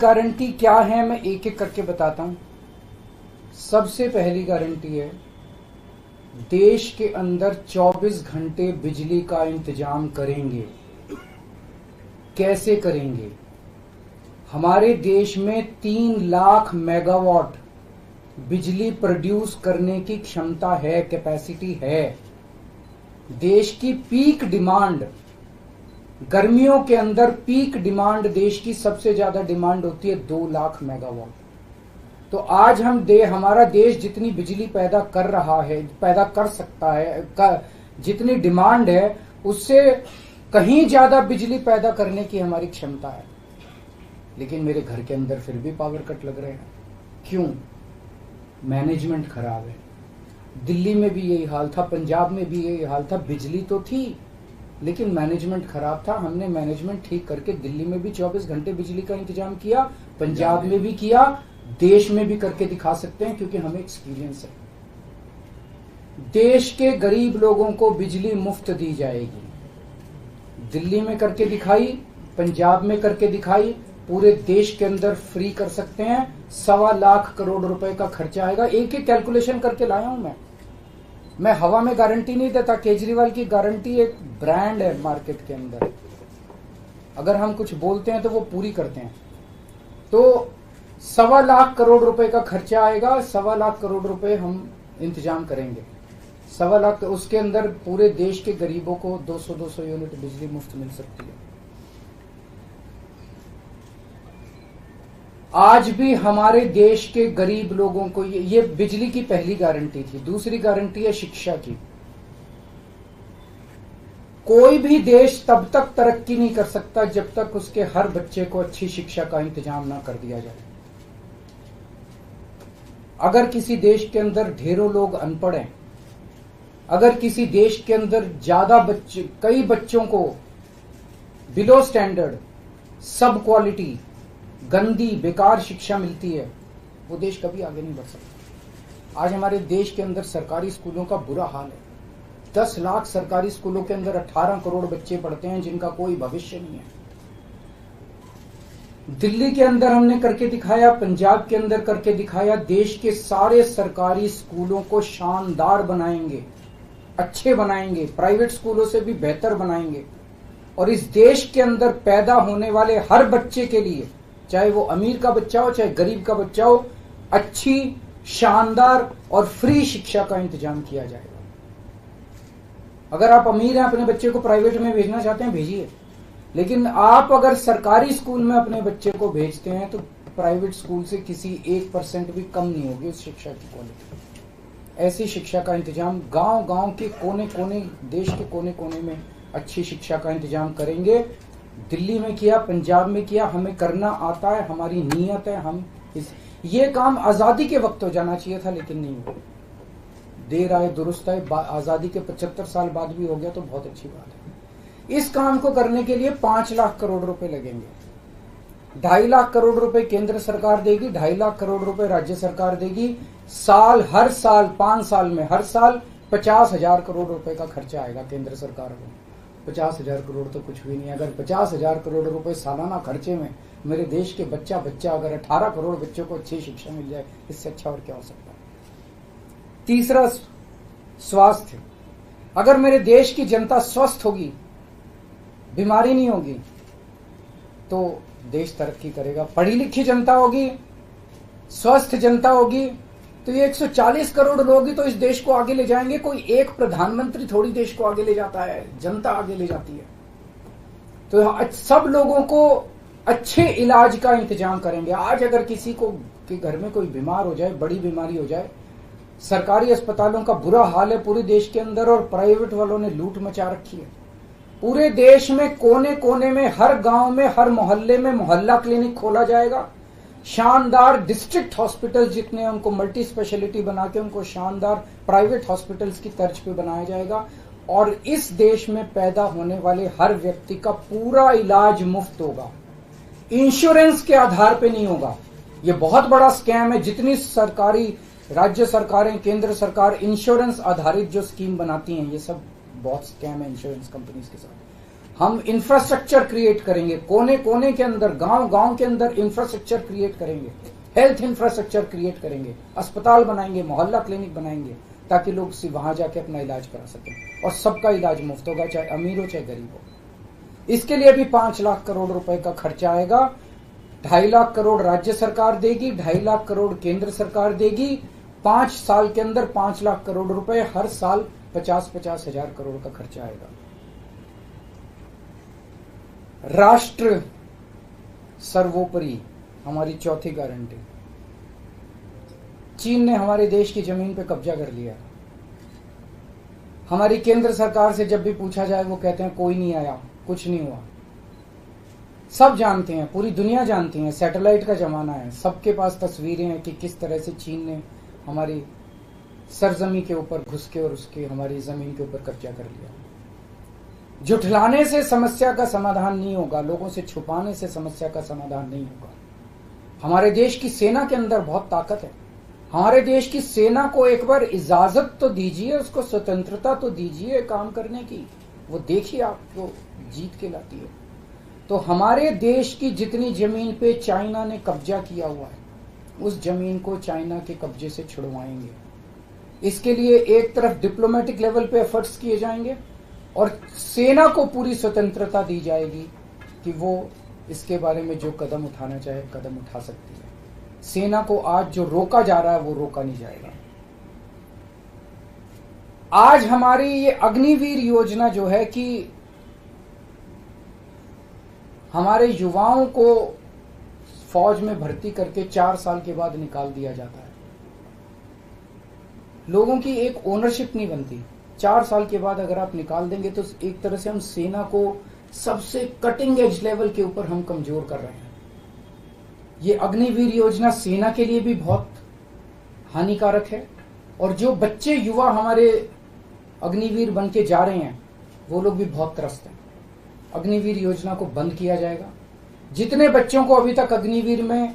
Guarantee क्या है मैं एक एक करके बताता हूं। सबसे पहली गारंटी है, देश के अंदर 24 घंटे बिजली का इंतजाम करेंगे। कैसे करेंगे? हमारे देश में 3 लाख मेगावाट बिजली प्रोड्यूस करने की क्षमता है, कैपेसिटी है। देश की पीक डिमांड, गर्मियों के अंदर पीक डिमांड देश की सबसे ज्यादा डिमांड होती है 2 लाख मेगावाट। तो आज हमारा देश जितनी बिजली पैदा कर रहा है, पैदा कर सकता है, जितनी डिमांड है उससे कहीं ज्यादा बिजली पैदा करने की हमारी क्षमता है। लेकिन मेरे घर के अंदर फिर भी पावर कट लग रहे हैं। क्यों? मैनेजमेंट खराब है। दिल्ली में भी यही हाल था, पंजाब में भी यही हाल था। बिजली तो थी लेकिन मैनेजमेंट खराब था। हमने मैनेजमेंट ठीक करके दिल्ली में भी 24 घंटे बिजली का इंतजाम किया, पंजाब में भी किया, देश में भी करके दिखा सकते हैं क्योंकि हमें एक्सपीरियंस है। देश के गरीब लोगों को बिजली मुफ्त दी जाएगी। दिल्ली में करके दिखाई, पंजाब में करके दिखाई, पूरे देश के अंदर फ्री कर सकते हैं। 1.25 लाख करोड़ रुपए का खर्चा आएगा। एक एक कैलकुलेशन करके लाया हूं मैं हवा में गारंटी नहीं देता। केजरीवाल की गारंटी एक ब्रांड है मार्केट के अंदर। अगर हम कुछ बोलते हैं तो वो पूरी करते हैं। तो 1.25 लाख करोड़ रुपए का खर्चा आएगा। 1.25 लाख करोड़ रुपए हम इंतजाम करेंगे। 1.25 लाख, उसके अंदर पूरे देश के गरीबों को 200 यूनिट बिजली मुफ्त मिल सकती है। आज भी हमारे देश के गरीब लोगों को ये बिजली की पहली गारंटी थी। दूसरी गारंटी है शिक्षा की। कोई भी देश तब तक तरक्की नहीं कर सकता जब तक उसके हर बच्चे को अच्छी शिक्षा का इंतजाम ना कर दिया जाए। अगर किसी देश के अंदर ढेरों लोग अनपढ़ हैं, अगर किसी देश के अंदर कई बच्चों को बिलो स्टैंडर्ड, सब क्वालिटी, गंदी बेकार शिक्षा मिलती है, वो देश कभी आगे नहीं बढ़ सकता। आज हमारे देश के अंदर सरकारी स्कूलों का बुरा हाल है। 10 लाख सरकारी स्कूलों के अंदर 18 करोड़ बच्चे पढ़ते हैं जिनका कोई भविष्य नहीं है। दिल्ली के अंदर हमने करके दिखाया, पंजाब के अंदर करके दिखाया। देश के सारे सरकारी स्कूलों को शानदार बनाएंगे, अच्छे बनाएंगे, प्राइवेट स्कूलों से भी बेहतर बनाएंगे। और इस देश के अंदर पैदा होने वाले हर बच्चे के लिए, चाहे वो अमीर का बच्चा हो चाहे गरीब का बच्चा हो, अच्छी, शानदार और फ्री शिक्षा का इंतजाम किया जाएगा। अगर आप अमीर हैं, अपने बच्चे को प्राइवेट में भेजना चाहते हैं, भेजिए। लेकिन आप अगर सरकारी स्कूल में अपने बच्चे को भेजते हैं तो प्राइवेट स्कूल से किसी 1% भी कम नहीं होगी उस शिक्षा की क्वालिटी। ऐसी शिक्षा का इंतजाम गांव-गांव के कोने-कोने, देश के कोने-कोने में अच्छी शिक्षा का इंतजाम करेंगे। दिल्ली में किया, पंजाब में किया, हमें करना आता है, हमारी नीयत है। ये काम आजादी के वक्त हो जाना चाहिए था लेकिन नहीं हुआ। देर आए दुरुस्त आए। आजादी के 75 साल बाद भी हो गया तो बहुत अच्छी बात है। इस काम को करने के लिए 5 लाख करोड़ रुपए लगेंगे। 2.5 लाख करोड़ रुपए केंद्र सरकार देगी, 2.5 लाख करोड़ रुपए राज्य सरकार देगी। हर साल 5 साल में हर साल 50,000 करोड़ रुपए का खर्चा आएगा केंद्र सरकार को। 50,000 करोड़ तो कुछ भी नहीं है। अगर 50,000 करोड़ रुपए सालाना खर्चे में मेरे देश के बच्चा अगर 18 करोड़ बच्चों को अच्छी शिक्षा मिल जाए, इससे अच्छा और क्या हो सकता है। तीसरा, स्वास्थ्य। अगर मेरे देश की जनता स्वस्थ होगी, बीमारी नहीं होगी, तो देश तरक्की करेगा। पढ़ी लिखी जनता होगी, स्वस्थ जनता होगी, तो ये 140 करोड़ लोग ही तो इस देश को आगे ले जाएंगे। कोई एक प्रधानमंत्री थोड़ी देश को आगे ले जाता है, जनता आगे ले जाती है। तो सब लोगों को अच्छे इलाज का इंतजाम करेंगे। आज अगर किसी को के घर में कोई बीमार हो जाए, बड़ी बीमारी हो जाए, सरकारी अस्पतालों का बुरा हाल है पूरे देश के अंदर और प्राइवेट वालों ने लूट मचा रखी है। पूरे देश में कोने कोने में, हर गांव में, हर मोहल्ले में मोहल्ला क्लिनिक खोला जाएगा। शानदार डिस्ट्रिक्ट हॉस्पिटल जितने, उनको मल्टी स्पेशलिटी बना के उनको शानदार प्राइवेट हॉस्पिटल्स की तर्ज पे बनाया जाएगा। और इस देश में पैदा होने वाले हर व्यक्ति का पूरा इलाज मुफ्त होगा, इंश्योरेंस के आधार पे नहीं होगा। ये बहुत बड़ा स्कैम है। जितनी सरकारी, राज्य सरकारें, केंद्र सरकार इंश्योरेंस आधारित जो स्कीम बनाती हैं, ये सब बहुत स्कैम है इंश्योरेंस कंपनीज के साथ। हम इंफ्रास्ट्रक्चर क्रिएट करेंगे, कोने कोने के अंदर, गांव गांव के अंदर इंफ्रास्ट्रक्चर क्रिएट करेंगे, हेल्थ इंफ्रास्ट्रक्चर क्रिएट करेंगे, अस्पताल बनाएंगे, मोहल्ला क्लिनिक बनाएंगे, ताकि लोग वहां जाके अपना इलाज करा सकें। और सबका इलाज मुफ्त होगा, चाहे अमीर हो चाहे गरीब हो। इसके लिए भी 5 लाख करोड़ रुपए का खर्चा आएगा। 2.5 लाख करोड़ राज्य सरकार देगी, 2.5 लाख करोड़ केंद्र सरकार देगी। 5 साल के अंदर 5 लाख करोड़ रुपए, हर साल 50-50 हजार करोड़ का खर्चा आएगा। राष्ट्र सर्वोपरि हमारी चौथी गारंटी। चीन ने हमारे देश की जमीन पे कब्जा कर लिया। हमारी केंद्र सरकार से जब भी पूछा जाए वो कहते हैं कोई नहीं आया, कुछ नहीं हुआ। सब जानते हैं, पूरी दुनिया जानती है, सैटेलाइट का जमाना है, सबके पास तस्वीरें हैं कि किस तरह से चीन ने हमारी सरजमी के ऊपर घुस के और उसके हमारी जमीन के ऊपर कब्जा कर लिया। जुठलाने से समस्या का समाधान नहीं होगा, लोगों से छुपाने से समस्या का समाधान नहीं होगा। हमारे देश की सेना के अंदर बहुत ताकत है। हमारे देश की सेना को एक बार इजाजत तो दीजिए, उसको स्वतंत्रता तो दीजिए काम करने की। वो देखिए आपको जीत के लाती है। तो हमारे देश की जितनी जमीन पे चाइना ने कब्जा किया हुआ है, उस जमीन को चाइना के कब्जे से छुड़वाएंगे। इसके लिए एक तरफ डिप्लोमेटिक लेवल पे एफर्ट्स किए जाएंगे और सेना को पूरी स्वतंत्रता दी जाएगी कि वो इसके बारे में जो कदम उठाना चाहे कदम उठा सकती है। सेना को आज जो रोका जा रहा है वो रोका नहीं जाएगा। आज हमारी ये अग्निवीर योजना जो है कि हमारे युवाओं को फौज में भर्ती करके 4 साल के बाद निकाल दिया जाता है। लोगों की एक ओनरशिप नहीं बनती। 4 साल के बाद अगर आप निकाल देंगे तो एक तरह से हम सेना को सबसे कटिंग एज लेवल के ऊपर हम कमजोर कर रहे हैं। ये अग्निवीर योजना सेना के लिए भी बहुत हानिकारक है और जो बच्चे युवा हमारे अग्निवीर बन के जा रहे हैं वो लोग भी बहुत त्रस्त हैं। अग्निवीर योजना को बंद किया जाएगा। जितने बच्चों को अभी तक अग्निवीर में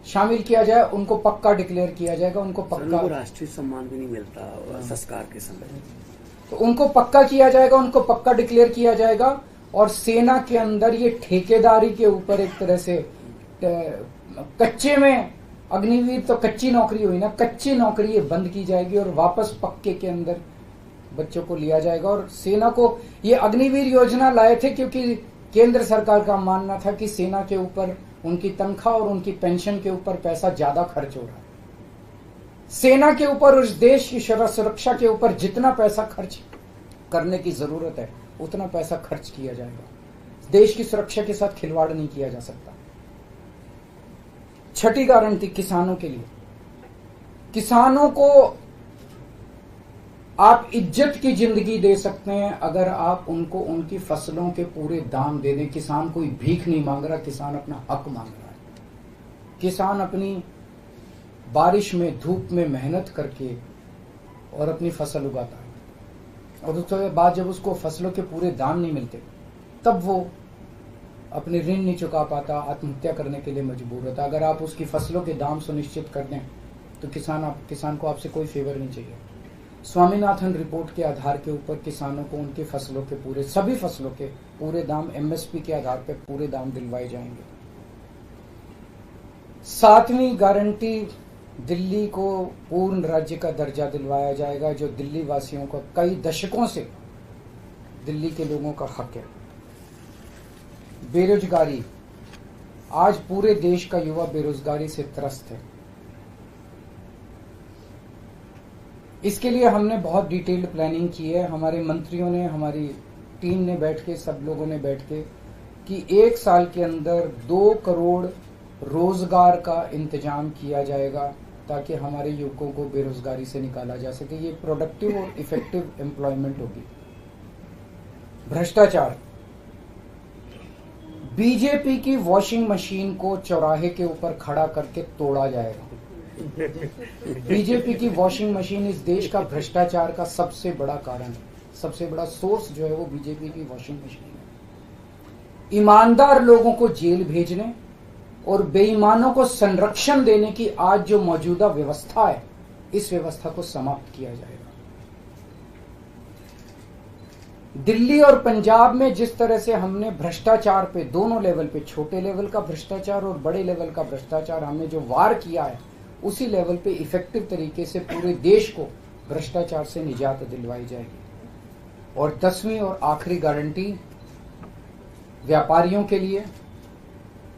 शामिल किया जाए उनको पक्का डिक्लेयर किया जाएगा, उनको पक्का राष्ट्रीय सम्मान भी नहीं मिलता संस्कार के समय, तो उनको पक्का किया जाएगा, उनको पक्का डिक्लेयर किया जाएगा। और सेना के अंदर ये ठेकेदारी के ऊपर एक तरह से कच्चे में अग्निवीर तो कच्ची नौकरी हुई ना, कच्ची नौकरी ये बंद की जाएगी और वापस पक्के के अंदर बच्चों को लिया जाएगा। और सेना को ये अग्निवीर योजना लाए थे क्योंकि केंद्र सरकार का मानना था कि सेना के ऊपर उनकी तनख्वाह और उनकी पेंशन के ऊपर पैसा ज्यादा खर्च हो रहा है। सेना के ऊपर, उस देश की सुरक्षा के ऊपर जितना पैसा खर्च करने की जरूरत है उतना पैसा खर्च किया जाएगा। देश की सुरक्षा के साथ खिलवाड़ नहीं किया जा सकता। छठी गारंटी किसानों के लिए। किसानों को आप इज्जत की जिंदगी दे सकते हैं अगर आप उनको उनकी फसलों के पूरे दाम दे दें। किसान कोई भीख नहीं मांग रहा, किसान अपना हक मांग रहा है। किसान अपनी बारिश में, धूप में मेहनत करके और अपनी फसल उगाता है और उसके बाद जब उसको फसलों के पूरे दाम नहीं मिलते तब वो अपने ऋण नहीं चुका पाता, आत्महत्या करने के लिए मजबूर होता। अगर आप उसकी फसलों के दाम सुनिश्चित कर दें तो किसान को आपसे कोई फेवर नहीं चाहिए। स्वामीनाथन रिपोर्ट के आधार के ऊपर किसानों को उनकी फसलों के सभी फसलों के पूरे दाम एमएसपी के आधार पर पूरे दाम दिलवाए जाएंगे। 7वीं गारंटी, दिल्ली को पूर्ण राज्य का दर्जा दिलवाया जाएगा, जो दिल्ली वासियों को कई दशकों से दिल्ली के लोगों का हक है। बेरोजगारी, आज पूरे देश का युवा बेरोजगारी से त्रस्त है। इसके लिए हमने बहुत डिटेल्ड प्लानिंग की है। हमारे मंत्रियों ने, हमारी टीम ने बैठ के, सब लोगों ने बैठ के कि 1 साल के अंदर 2 करोड़ रोजगार का इंतजाम किया जाएगा ताकि हमारे युवकों को बेरोजगारी से निकाला जा सके। ये प्रोडक्टिव और इफेक्टिव एम्प्लॉयमेंट होगी। भ्रष्टाचार, बीजेपी की वॉशिंग मशीन को चौराहे के ऊपर खड़ा करके तोड़ा जाएगा। बीजेपी की वॉशिंग मशीन इस देश का भ्रष्टाचार का सबसे बड़ा कारण है। सबसे बड़ा सोर्स जो है वो बीजेपी की वॉशिंग मशीन है। ईमानदार लोगों को जेल भेजने और बेईमानों को संरक्षण देने की आज जो मौजूदा व्यवस्था है, इस व्यवस्था को समाप्त किया जाएगा। दिल्ली और पंजाब में जिस तरह से हमने भ्रष्टाचार पे दोनों लेवल पे, छोटे लेवल का भ्रष्टाचार और बड़े लेवल का भ्रष्टाचार, हमने जो वार किया है, उसी लेवल पे इफेक्टिव तरीके से पूरे देश को भ्रष्टाचार से निजात दिलवाई जाएगी। और 10वीं और आखिरी गारंटी व्यापारियों के लिए,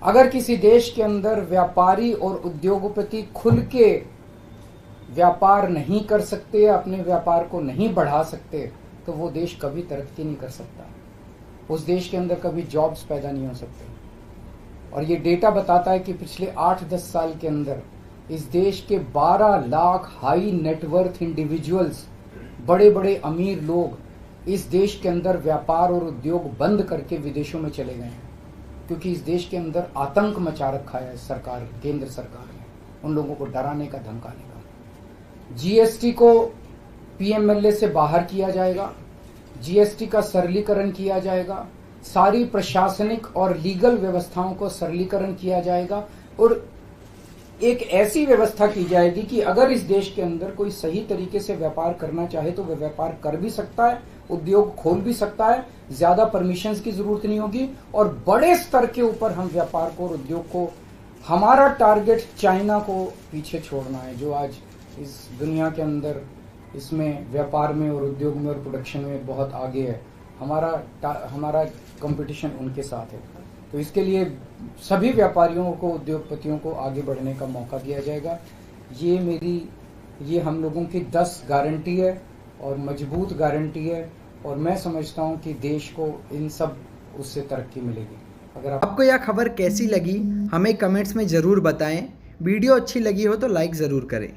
अगर किसी देश के अंदर व्यापारी और उद्योगपति खुल के व्यापार नहीं कर सकते, अपने व्यापार को नहीं बढ़ा सकते, तो वो देश कभी तरक्की नहीं कर सकता। उस देश के अंदर कभी जॉब्स पैदा नहीं हो सकते। और ये डेटा बताता है कि पिछले 8-10 साल के अंदर इस देश के 12 लाख हाई नेटवर्थ इंडिविजुअल्स, बड़े बड़े अमीर लोग इस देश के अंदर व्यापार और उद्योग बंद करके विदेशों में चले गए हैं, क्योंकि इस देश के अंदर आतंक मचा रखा है सरकार, केंद्र सरकार ने, उन लोगों को डराने का, धमकाने का। जीएसटी को पीएमएलए से बाहर किया जाएगा, जीएसटी का सरलीकरण किया जाएगा, सारी प्रशासनिक और लीगल व्यवस्थाओं को सरलीकरण किया जाएगा और एक ऐसी व्यवस्था की जाएगी कि अगर इस देश के अंदर कोई सही तरीके से व्यापार करना चाहे तो वह व्यापार कर भी सकता है, उद्योग खोल भी सकता है, ज्यादा परमिशंस की जरूरत नहीं होगी और बड़े स्तर के ऊपर हम व्यापार को और उद्योग को, हमारा टारगेट चाइना को पीछे छोड़ना है, जो आज इस दुनिया के अंदर इसमें व्यापार में और उद्योग में और प्रोडक्शन में बहुत आगे है। हमारा कंपटीशन उनके साथ है। तो इसके लिए सभी व्यापारियों को, उद्योगपतियों को आगे बढ़ने का मौका दिया जाएगा। ये हम लोगों की 10 गारंटी है और मजबूत गारंटी है और मैं समझता हूं कि देश को इन सब उससे तरक्की मिलेगी। अगर आपको यह खबर कैसी लगी हमें कमेंट्स में ज़रूर बताएं। वीडियो अच्छी लगी हो तो लाइक ज़रूर करें।